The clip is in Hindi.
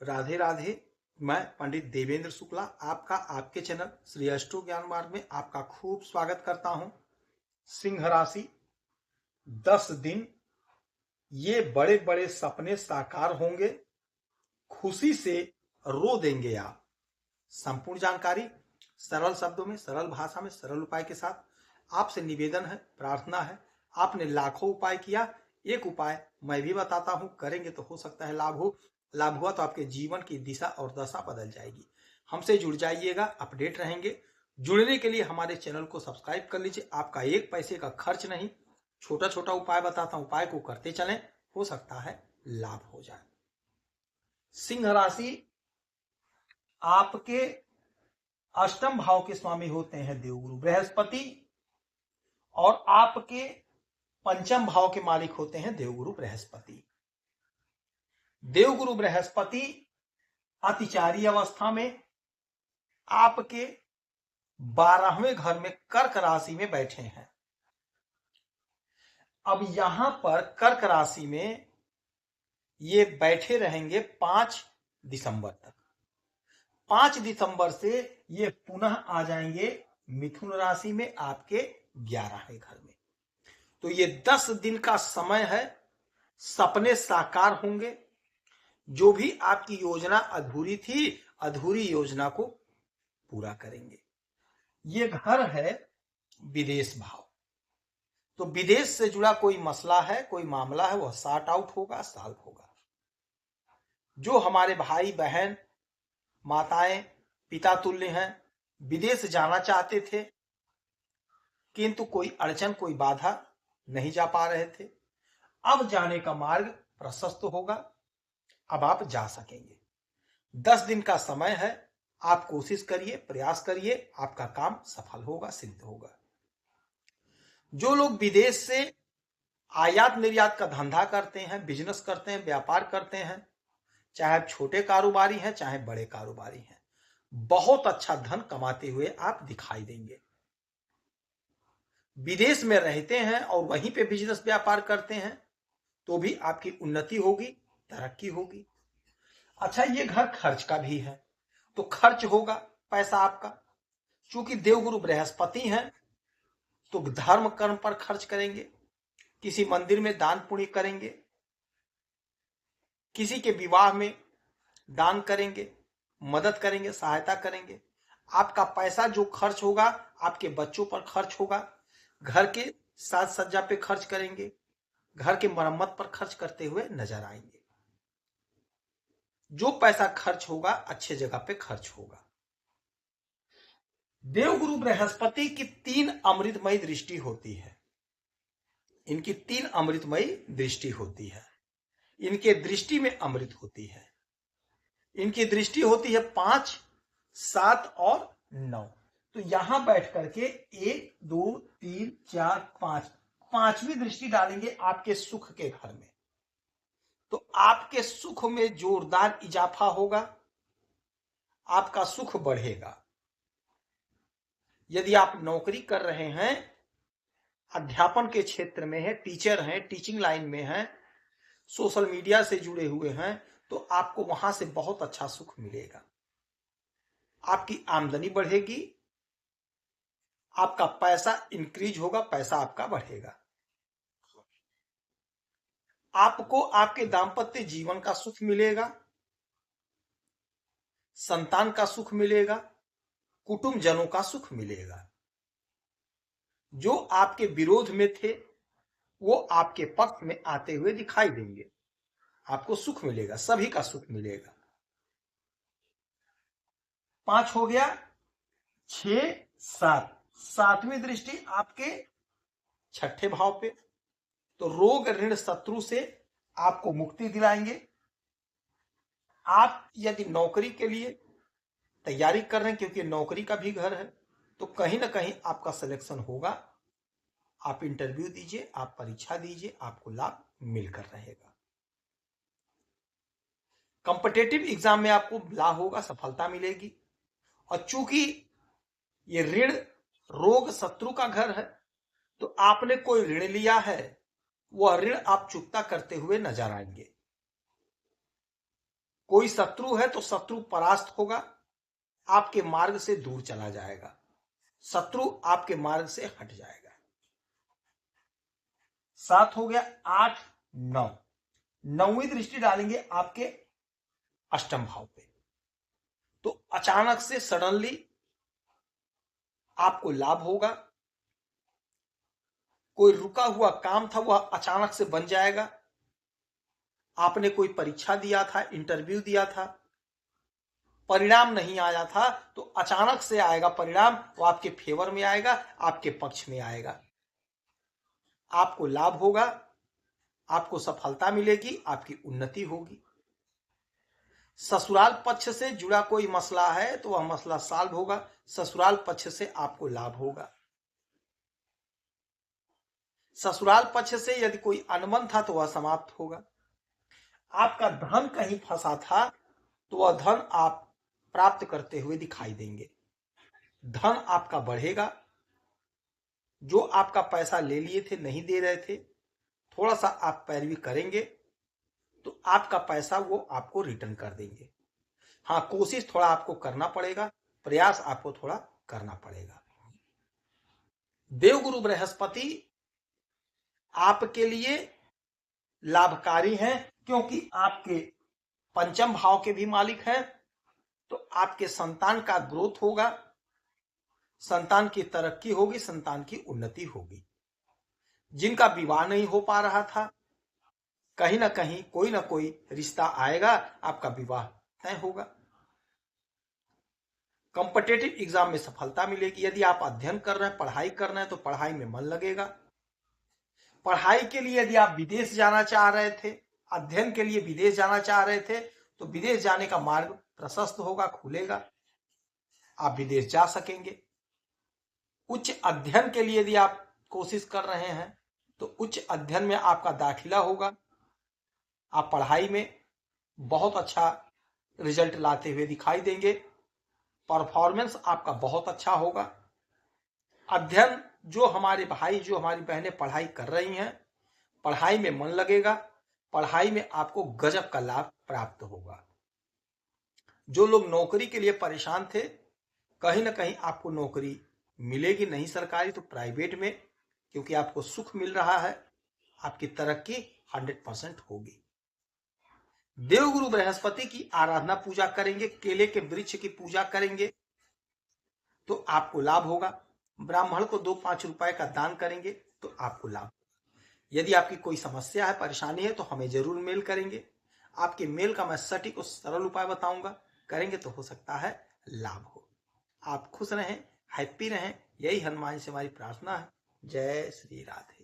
राधे राधे। मैं पंडित देवेंद्र शुक्ला आपका आपके चैनल श्री अष्टो ज्ञान मार्ग में आपका खूब स्वागत करता हूं। सिंह राशि 10 दिन ये बड़े बड़े सपने साकार होंगे, खुशी से रो देंगे आप। संपूर्ण जानकारी सरल शब्दों में, सरल भाषा में, सरल उपाय के साथ आपसे निवेदन है, प्रार्थना है। आपने लाखों उपाय किया, एक उपाय मैं भी बताता हूं, करेंगे तो हो सकता है लाभ हो। लाभ हुआ तो आपके जीवन की दिशा और दशा बदल जाएगी। हमसे जुड़ जाइएगा, अपडेट रहेंगे। जुड़ने के लिए हमारे चैनल को सब्सक्राइब कर लीजिए। आपका एक पैसे का खर्च नहीं, छोटा छोटा उपाय बताता हूं, उपाय को करते चलें, हो सकता है लाभ हो जाए। सिंह राशि आपके अष्टम भाव के स्वामी होते हैं देवगुरु बृहस्पति, और आपके पंचम भाव के मालिक होते हैं देवगुरु बृहस्पति। देवगुरु बृहस्पति अतिचारी अवस्था में आपके 12वें घर में कर्क राशि में बैठे हैं। अब यहां पर कर्क राशि में ये बैठे रहेंगे 5 दिसंबर तक। 5 दिसंबर से ये पुनः आ जाएंगे मिथुन राशि में आपके 11वें घर में। तो ये 10 दिन का समय है, सपने साकार होंगे। जो भी आपकी योजना अधूरी थी, अधूरी योजना को पूरा करेंगे। ये घर है विदेश भाव, तो विदेश से जुड़ा कोई मसला है, कोई मामला है, वह सॉर्ट आउट होगा, सॉल्व होगा। जो हमारे भाई बहन, माताएं, पिता तुल्य हैं, विदेश जाना चाहते थे किंतु कोई अड़चन, कोई बाधा, नहीं जा पा रहे थे, अब जाने का मार्ग प्रशस्त होगा। अब आप जा सकेंगे। 10 दिन का समय है, आप कोशिश करिए, प्रयास करिए, आपका काम सफल होगा, सिद्ध होगा। जो लोग विदेश से आयात निर्यात का धंधा करते हैं, बिजनेस करते हैं, व्यापार करते हैं, चाहे छोटे कारोबारी हैं, चाहे बड़े कारोबारी हैं, बहुत अच्छा धन कमाते हुए आप दिखाई देंगे। विदेश में रहते हैं और वहीं पे बिजनेस व्यापार करते हैं तो भी आपकी उन्नति होगी, तरक्की होगी। अच्छा, ये घर खर्च का भी है, तो खर्च होगा पैसा आपका। चूंकि देवगुरु बृहस्पति हैं तो धर्म कर्म पर खर्च करेंगे, किसी मंदिर में दान पुण्य करेंगे, किसी के विवाह में दान करेंगे, मदद करेंगे, सहायता करेंगे। आपका पैसा जो खर्च होगा आपके बच्चों पर खर्च होगा, घर के साज सज्जा पे खर्च करेंगे, घर के मरम्मत पर खर्च करते हुए नजर आएंगे। जो पैसा खर्च होगा अच्छे जगह पे खर्च होगा। देवगुरु बृहस्पति की 3 अमृतमयी दृष्टि होती है। इनकी 3 अमृतमयी दृष्टि होती है। इनके दृष्टि में अमृत होती है। इनकी दृष्टि होती है 5, 7 और 9। तो यहां बैठ करके 1, 2, 3, 4, 5, 5वीं दृष्टि डालेंगे आपके सुख के घर में। तो आपके सुख में जोरदार इजाफा होगा, आपका सुख बढ़ेगा। यदि आप नौकरी कर रहे हैं, अध्यापन के क्षेत्र में है, टीचर हैं, टीचिंग लाइन में हैं, सोशल मीडिया से जुड़े हुए हैं, तो आपको वहां से बहुत अच्छा सुख मिलेगा। आपकी आमदनी बढ़ेगी, आपका पैसा इंक्रीज होगा, पैसा आपका बढ़ेगा। आपको आपके दांपत्य जीवन का सुख मिलेगा, संतान का सुख मिलेगा, कुटुंबजनों का सुख मिलेगा। जो आपके विरोध में थे वो आपके पक्ष में आते हुए दिखाई देंगे। आपको सुख मिलेगा, सभी का सुख मिलेगा। 5 हो गया, 6, 7, 7वीं दृष्टि आपके 6ठे भाव पे। तो रोग ऋण शत्रु से आपको मुक्ति दिलाएंगे। आप यदि नौकरी के लिए तैयारी कर रहे हैं, क्योंकि नौकरी का भी घर है, तो कहीं ना कहीं आपका सिलेक्शन होगा। आप इंटरव्यू दीजिए, आप परीक्षा दीजिए, आपको लाभ मिलकर रहेगा। कॉम्पिटिटिव एग्जाम में आपको लाभ होगा, सफलता मिलेगी। और चूंकि ये ऋण रोग शत्रु का घर है, तो आपने कोई ऋण लिया है, वह ऋण आप चुकता करते हुए नजर आएंगे। कोई शत्रु है तो शत्रु परास्त होगा, आपके मार्ग से दूर चला जाएगा, शत्रु आपके मार्ग से हट जाएगा। 7 हो गया। 8, 9, 9वीं दृष्टि डालेंगे आपके अष्टम भाव पे, तो अचानक से सडनली आपको लाभ होगा। कोई रुका हुआ काम था वह अचानक से बन जाएगा। आपने कोई परीक्षा दिया था, इंटरव्यू दिया था, परिणाम नहीं आया था, तो अचानक से आएगा परिणाम, वो आपके फेवर में आएगा, आपके पक्ष में आएगा। आपको लाभ होगा, आपको सफलता मिलेगी, आपकी उन्नति होगी। ससुराल पक्ष से जुड़ा कोई मसला है तो वह मसला सॉल्व होगा, ससुराल पक्ष से आपको लाभ होगा। ससुराल पक्ष से यदि कोई अनबन था तो वह समाप्त होगा। आपका धन कहीं फंसा था तो वह धन आप प्राप्त करते हुए दिखाई देंगे। धन आपका बढ़ेगा। जो आपका पैसा ले लिए थे, नहीं दे रहे थे, थोड़ा सा आप पैरवी करेंगे तो आपका पैसा वो आपको रिटर्न कर देंगे। हाँ, कोशिश थोड़ा आपको करना पड़ेगा, प्रयास आपको थोड़ा करना पड़ेगा। देवगुरु बृहस्पति आपके लिए लाभकारी हैं, क्योंकि आपके पंचम भाव के भी मालिक हैं। तो आपके संतान का ग्रोथ होगा, संतान की तरक्की होगी, संतान की उन्नति होगी। जिनका विवाह नहीं हो पा रहा था, कहीं ना कहीं कोई ना कोई रिश्ता आएगा, आपका विवाह तय होगा। कॉम्पिटिटिव एग्जाम में सफलता मिलेगी। यदि आप अध्ययन कर रहे हैं, पढ़ाई कर रहे हैं, तो पढ़ाई में मन लगेगा। पढ़ाई के लिए यदि आप विदेश जाना चाह रहे थे, अध्ययन के लिए विदेश जाना चाह रहे थे, तो विदेश जाने का मार्ग प्रशस्त होगा, खुलेगा, आप विदेश जा सकेंगे। उच्च अध्ययन के लिए यदि आप कोशिश कर रहे हैं तो उच्च अध्ययन में आपका दाखिला होगा, आप पढ़ाई में बहुत अच्छा रिजल्ट लाते हुए दिखाई देंगे, परफॉर्मेंस आपका बहुत अच्छा होगा। अध्ययन, जो हमारे भाई, जो हमारी बहनें पढ़ाई कर रही हैं, पढ़ाई में मन लगेगा, पढ़ाई में आपको गजब का लाभ प्राप्त होगा। जो लोग नौकरी के लिए परेशान थे, कहीं ना कहीं आपको नौकरी मिलेगी, नहीं सरकारी तो प्राइवेट में, क्योंकि आपको सुख मिल रहा है, आपकी तरक्की 100% होगी। देवगुरु बृहस्पति की आराधना पूजा करेंगे, केले के वृक्ष की पूजा करेंगे तो आपको लाभ होगा। ब्राह्मण को 2-5 रुपए का दान करेंगे तो आपको लाभ होगा। यदि आपकी कोई समस्या है, परेशानी है, तो हमें जरूर मेल करेंगे। आपके मेल का मैं सटीक और सरल उपाय बताऊंगा, करेंगे तो हो सकता है लाभ हो। आप खुश रहें, हैप्पी रहें, यही हनुमान से हमारी प्रार्थना है। जय श्री राधे।